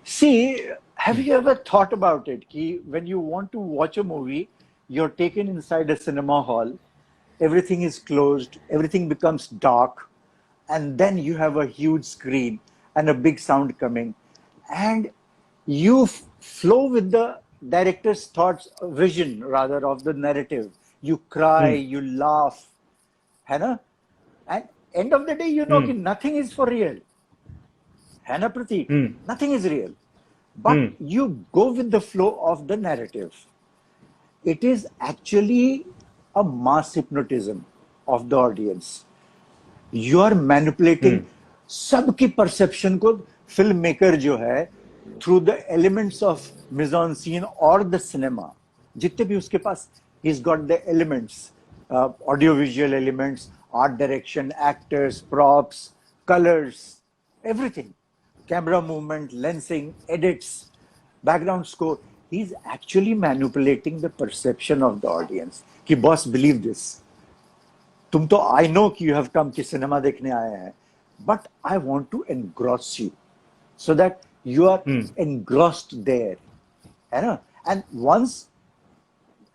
See, have you ever thought about it? Ki when you want to watch a movie, you're taken inside a cinema hall, everything is closed, everything becomes dark, and then you have a huge screen and a big sound coming, and you flow with the director's thoughts, vision rather of the narrative. You cry, Hmm. you laugh, है ना? And end of the day, you know Hmm. कि nothing is for real. है ना Pratik? Hmm. Nothing is real. But Hmm. you go with the flow of the narrative. It is actually a mass hypnotism of the audience. You are manipulating Hmm. सबकी perception को film maker जो है through the elements of mise en scene or the cinema, जितने भी उसके पास, he's got the elements, audio visual elements, art direction, actors, props, colors, everything, camera movement, lensing, edits, background score. He's actually manipulating the perception of the audience कि boss believe this. तुम तो I know कि you have come कि cinema देखने आए हैं, but I want to engross you so that you are Hmm. Engrossed there, है ना? And once,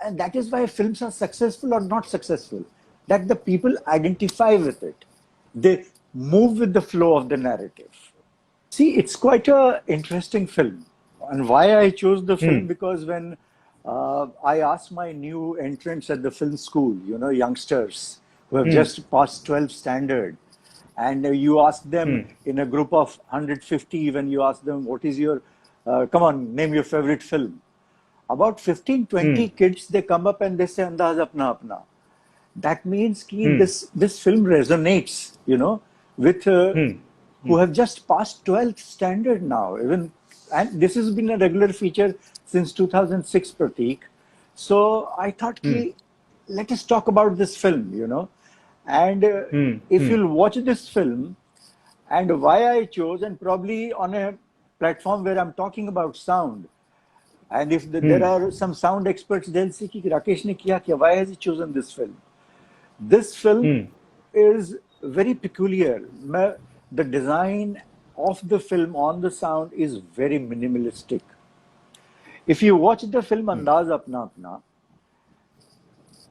and that is why films are successful or not successful, that the people identify with it, they move with the flow of the narrative. See, it's quite a interesting film. And why I chose the Hmm. film, because when I asked my new entrants at the film school, you know, youngsters who have Hmm. just passed 12 standard, and you ask them Hmm. in a group of 150, when you ask them, what is your, come on, name your favorite film. About 15, Hmm. 20 kids, they come up and they say, Andaz Apna Apna. That means ki Hmm. this film resonates, you know, with Hmm. who have just passed 12th standard now. Even, and this has been a regular feature since 2006, Pratik. So I thought, Hmm. ki, let us talk about this film, you know. And Hmm. if Hmm. you'll watch this film, and why I chose, and probably on a platform where I'm talking about sound, and if there Hmm. are some sound experts, they'll say, ki Rakesh ne kiya kya? Why has he chosen this film? This film Hmm. is very peculiar. The design of the film on the sound is very minimalistic. If you watch the film Andaz Apna Apna,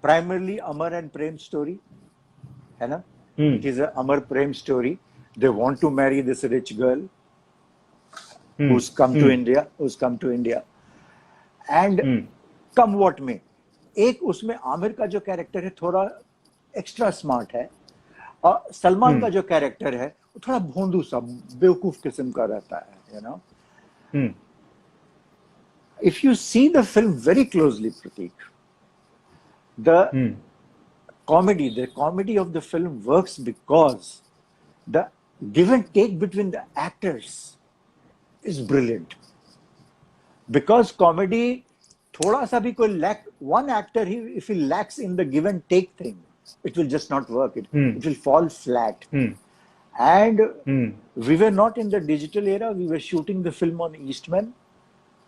primarily Amar and Prem story, है ना? Hmm. It is a Amar Prem story. They want to marry this rich girl Hmm. Hmm. who's come to India. And Hmm. Come what में एक उसमें आमिर का जो character है थोड़ा extra smart है, और सलमान Hmm. का जो कैरेक्टर है वो थोड़ा भोंदू सा बेवकूफ किस्म का रहता है, you know. Hmm. If you see the film very closely Prateek, the Hmm. comedy of the film works because the give and take between the actors is brilliant. Because comedy, thoda sa bhi koi lack, one actor, if he lacks in the give and take thing, it will just not work. Hmm. It will fall flat. Hmm. And Hmm. we were not in the digital era. We were shooting the film on Eastman.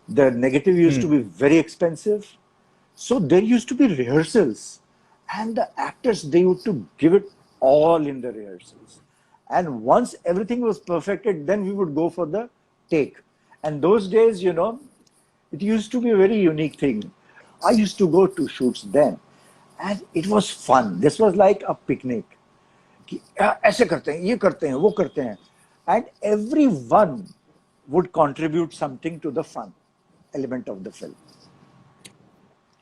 The negative used Hmm. to be very expensive. So there used to be rehearsals. And the actors, they used to give it all in the rehearsals. And once everything was perfected, then we would go for the take. And those days, you know, it used to be a very unique thing. I used to go to shoots then, and it was fun. This was like a picnic. कि ऐसे करते हैं, ये करते हैं, वो करते हैं, and everyone would contribute something to the fun element of the film.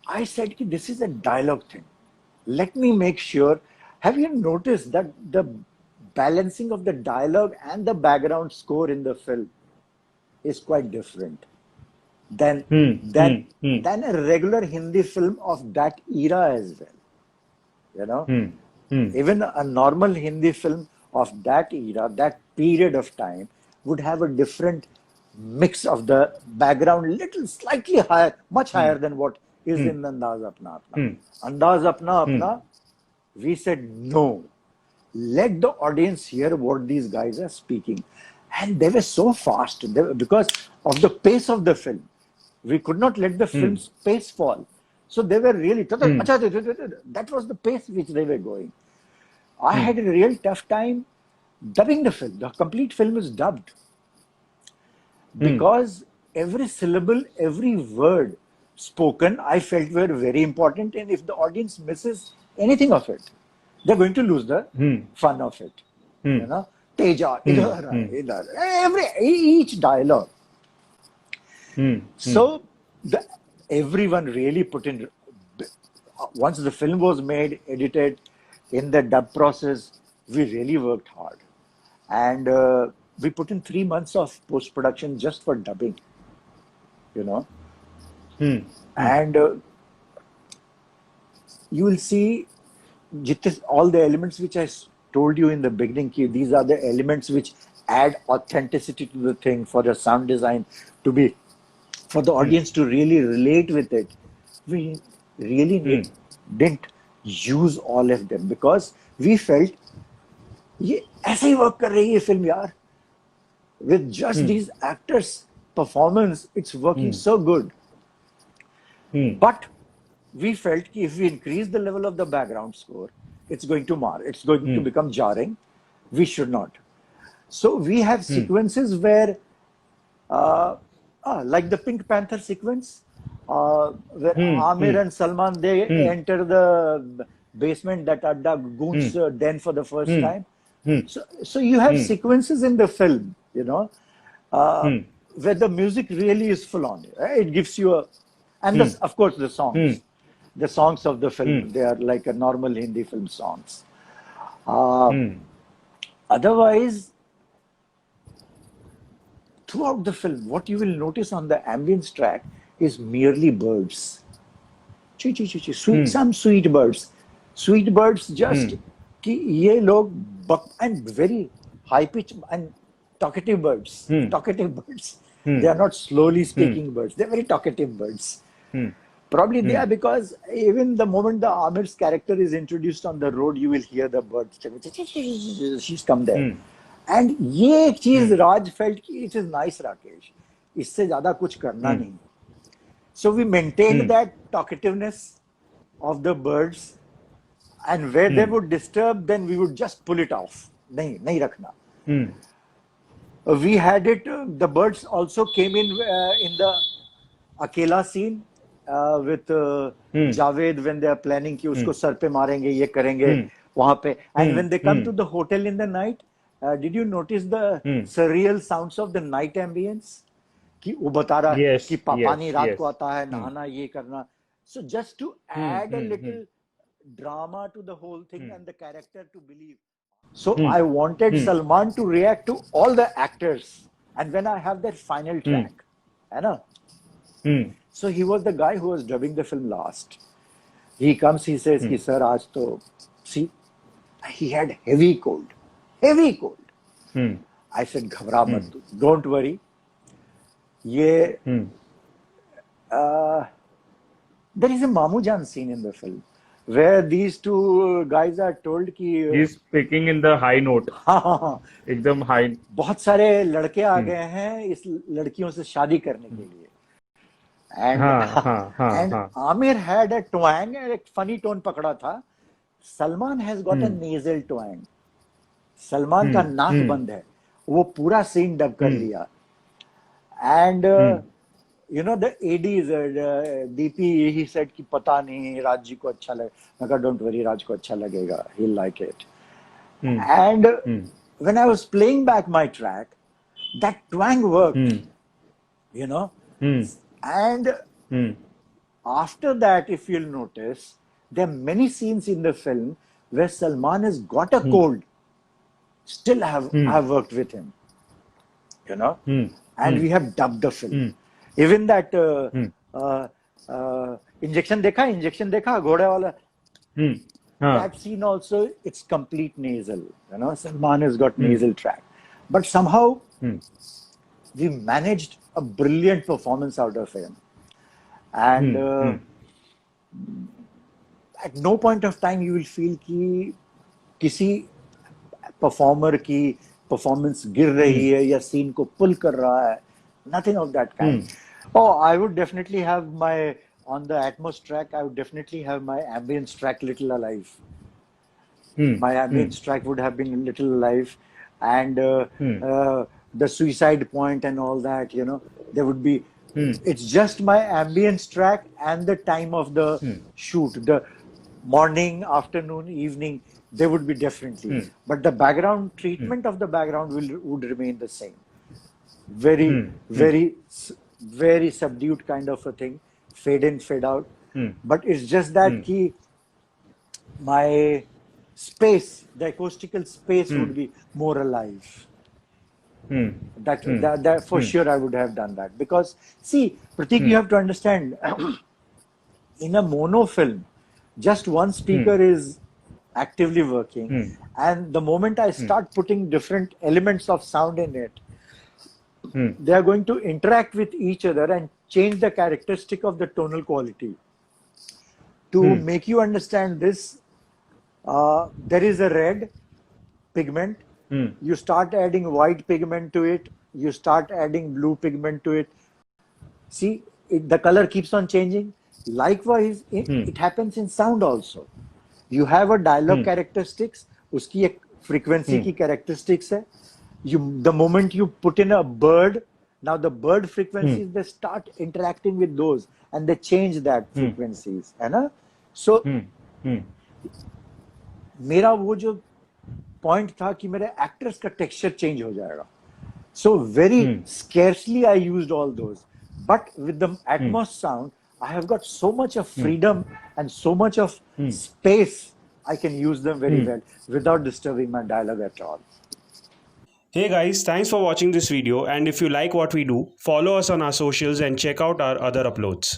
I said कि this is a dialogue thing. Let me make sure. Have you noticed that the balancing of the dialogue and the background score in the film is quite different than Hmm. than Hmm. Hmm. than a regular Hindi film of that era as well. You know, Hmm. Hmm. even a normal Hindi film of that era, that period of time, would have a different mix of the background, little slightly higher, much Hmm. higher than what is Hmm. in Andaz Apna Apna. Hmm. Andaz Apna Hmm. Apna, we said no. Let the audience hear what these guys are speaking. And they were so fast because of the pace of the film. We could not let the Hmm. film's pace fall. So they were really, Hmm. that was the pace which they were going. I Hmm. had a real tough time dubbing the film. The complete film is dubbed. because every syllable, every word spoken, I felt were very important. And if the audience misses anything of it, they're going to lose the fun of it. You know, Teja, idhar, idhar, each dialogue. So everyone really put in. Once the film was made, edited, in the dub process, we really worked hard, and we put in 3 months of post production just for dubbing. You know, and you will see all the elements which I told you in the beginning. These are the elements which add authenticity to the thing for the sound design to be, for the audience to really relate with it. We really didn't use all of them because we felt ये ऐसे ही work कर रही है ये film यार. With just these actors' performance, it's working so good. But we felt that if we increase the level of the background score, it's going to it's going to become jarring. We should not. So we have sequences where, like the Pink Panther sequence, where Amir and Salman, they enter the basement, that Adda Goon's den for the first time. So you have sequences in the film, you know, where the music really is full on. It gives you a, and of course the songs of the film, they are like a normal Hindi film songs. Otherwise, throughout the film, what you will notice on the ambience track is merely birds. Some sweet birds. Sweet birds just, कि ये लोग and very high pitch and talkative birds. Talkative birds. They are not slowly speaking birds. They are very talkative birds. Probably they are because even the moment the Amir's character is introduced on the road, you will hear the birds. She's come there. And ये एक चीज Raj felt कि it is nice, Rakesh. इससे ज़्यादा कुछ करना नहीं. So we maintained that talkativeness of the birds, and where they would disturb, then we would just pull it off. नहीं रखना. We had it. The birds also came in the Akela scene with Javed when they are planning कि उसको sir पे मारेंगे, ये करेंगे वहाँ पे. And when they come to the hotel in the night, did you notice the surreal sounds of the night ambience? कि वो बता रहा है कि पानी रात को आता है, नहाना, ये करना. So just to add a little drama to the whole thing and the character to believe. So I wanted Salman to react to all the actors, and when I have that final track, you know. So he was the guy who was dubbing the film last. He comes, he says, "Ki sir, aaj to see." He had heavy cold. I said, "Ghabra mat, don't worry." There is a Mamujan scene in the film where these two guys are told कि he's speaking in the high note. एकदम high. बहुत सारे लड़के आ गए हैं इस लड़कियों से शादी करने के लिए. And Amir had a twang, एक funny tone पकड़ा था. Salman has got a nasal twang. Salman का नाक बंद है. वो पूरा scene डब कर लिया. And you know, the ADs, DP, he said कि पता नहीं राज जी को अच्छा लगे. मैं कहा, don't worry, राज को अच्छा लगेगा. He'll like it. And when I was playing back my track, that twang worked, you know. And after that, if you'll notice, there are many scenes in the film where Salman has got a cold. Still have worked with him, you know. And we have dubbed the film. Even that injection देखा घोड़े वाला. That scene also, it's complete nasal. You know, Salman has got nasal track, but somehow we managed a brilliant performance out of him. And at no point of time you will feel कि किसी performer की performance गिर रही है या scene को pull कर रहा है. Nothing of that kind. Oh, I would definitely have on the Atmos track, I would definitely have my ambience track Little Alive. My ambience track would have been Little Alive. And the suicide point and all that, you know, there would be, Hmm. it's just my ambience track and the time of the Hmm. shoot, the morning, afternoon, evening, they would be differently. Hmm. But the background Hmm. treatment of the background would remain the same. Very, Hmm. Hmm. very subdued kind of a thing, fade in, fade out. Hmm. But it's just that Hmm. key, my space, the acoustical space Hmm. would be more alive. Hmm. That, Hmm. that for Hmm. sure I would have done that. Because, see, Pratik, Hmm. you have to understand, in a mono film, just one Hmm. speaker is actively working. Hmm. And the moment I Hmm. start putting different elements of sound in it, Hmm. they are going to interact with each other and change the characteristic of the tonal quality. To Hmm. make you understand this, there is a red pigment. Hmm. You start adding white pigment to it. You start adding blue pigment to it. See, the color keeps on changing. Likewise, Hmm. it happens in sound also. You have a dialogue Hmm. characteristics, उसकी एक frequency Hmm. की characteristics है. The moment you put in a bird, now the bird Hmm. frequencies, they start interacting with those and they change that Hmm. frequencies, है ना? So Hmm. Hmm. मेरा वो जो point था कि मेरे एक्टर्स का टेक्सचर चेंज हो जाएगा. So very Hmm. scarcely I used all those. But with the Hmm. Atmos sound, I have got so much of Hmm. freedom and so much of Hmm. space. I can use them very Hmm. well without disturbing my dialogue at all. Hey guys, thanks for watching this video, and if you like what we do, follow us on our socials and check out our other uploads.